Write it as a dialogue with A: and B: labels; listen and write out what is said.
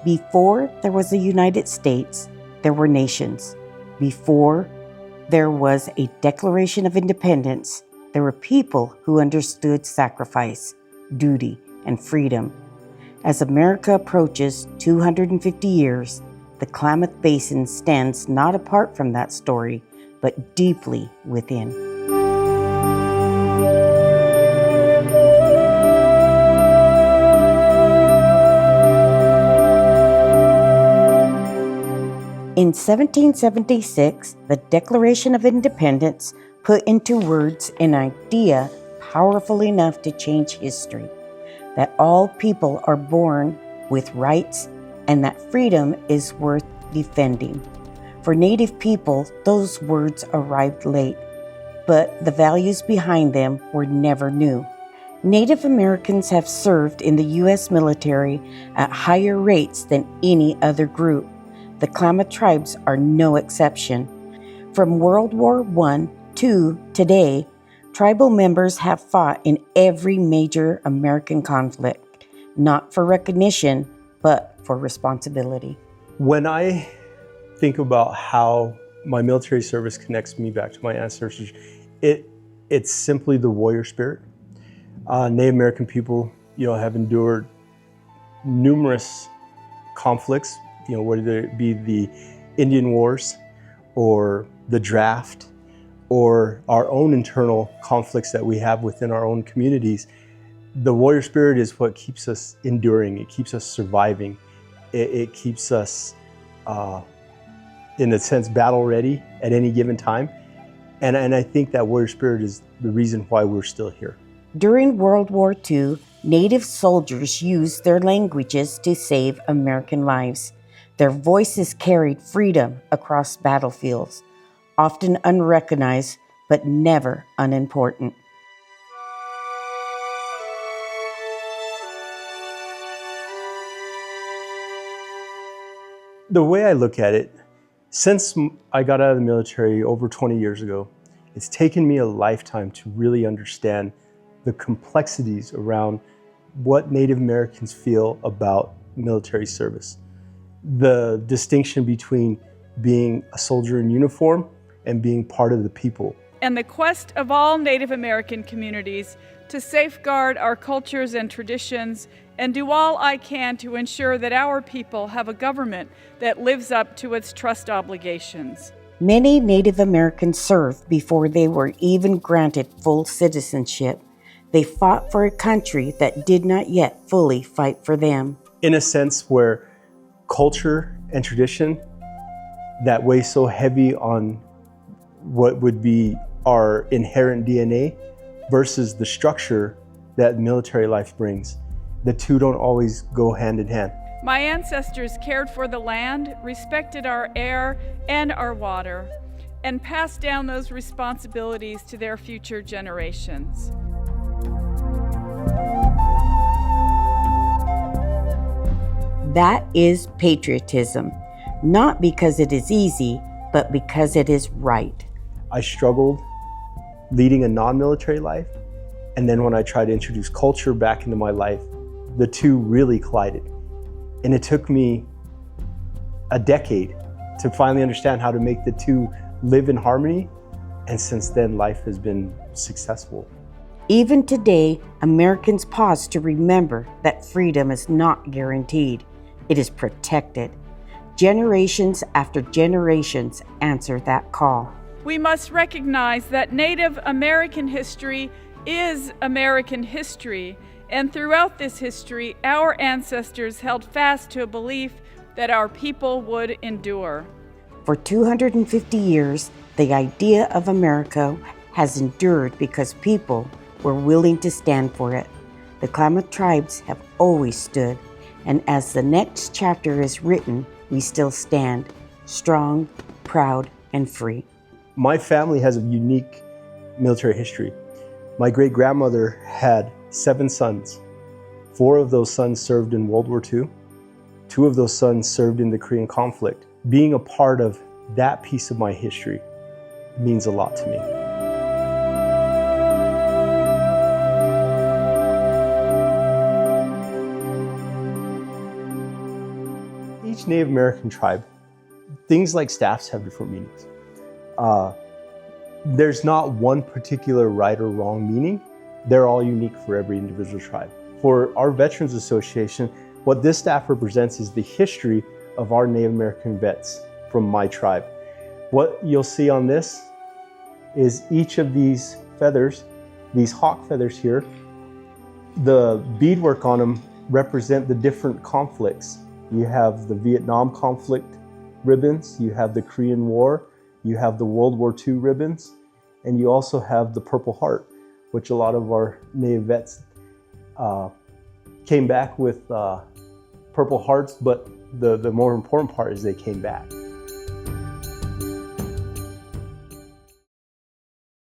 A: Before there was a United States, there were nations. Before there was a Declaration of Independence, there were people who understood sacrifice, duty, and freedom. As America approaches 250 years, the Klamath Basin stands not apart from that story, but deeply within. In 1776, the Declaration of Independence put into words an idea powerful enough to change history, that all people are born with rights and that freedom is worth defending. For Native people, those words arrived late, but the values behind them were never new. Native Americans have served in the U.S. military at higher rates than any other group. The Klamath tribes are no exception. From World War I to today, tribal members have fought in every major American conflict, not for recognition, but for responsibility.
B: When I think about how my military service connects me back to my ancestors, it's simply the warrior spirit. Native American people, have endured numerous conflicts, whether it be the Indian Wars or the draft or our own internal conflicts that we have within our own communities. The warrior spirit is what keeps us enduring. It keeps us surviving. It keeps us, in a sense, battle ready at any given time. And I think that warrior spirit is the reason why we're still here.
A: During World War II, Native soldiers used their languages to save American lives. Their voices carried freedom across battlefields, often unrecognized, but never unimportant.
B: The way I look at it, since I got out of the military over 20 years ago, it's taken me a lifetime to really understand the complexities around what Native Americans feel about military service. The distinction between being a soldier in uniform and being part of the people.
C: And the quest of all Native American communities to safeguard our cultures and traditions and do all I can to ensure that our people have a government that lives up to its trust obligations.
A: Many Native Americans served before they were even granted full citizenship. They fought for a country that did not yet fully fight for them.
B: In a sense where culture and tradition that weigh so heavy on what would be our inherent DNA versus the structure that military life brings. The two don't always go hand in hand.
C: My ancestors cared for the land, respected our air and our water, and passed down those responsibilities to their future generations.
A: That is patriotism, not because it is easy, but because it is right.
B: I struggled leading a non-military life, and then when I tried to introduce culture back into my life, the two really collided. And it took me a decade to finally understand how to make the two live in harmony, and since then life has been successful.
A: Even today, Americans pause to remember that freedom is not guaranteed. It is protected. Generations after generations answer that call.
C: We must recognize that Native American history is American history, and throughout this history, our ancestors held fast to a belief that our people would endure.
A: For 250 years, the idea of America has endured because people were willing to stand for it. The Klamath tribes have always stood, and as the next chapter is written, we still stand, strong, proud, and free.
B: My family has a unique military history. My great-grandmother had 7 sons. 4 of those sons served in World War II. 2 of those sons served in the Korean conflict. Being a part of that piece of my history means a lot to me. each Native American tribe, things like staffs have different meanings. There's not one particular right or wrong meaning. They're all unique for every individual tribe. For our Veterans Association, what this staff represents is the history of our Native American vets from my tribe. What you'll see on this is each of these feathers, these hawk feathers here, the beadwork on them represent the different conflicts. You have the Vietnam conflict ribbons, you have the Korean War, you have the World War II ribbons, and you also have the Purple Heart, which a lot of our Native vets came back with Purple Hearts, but the more important part is they came back.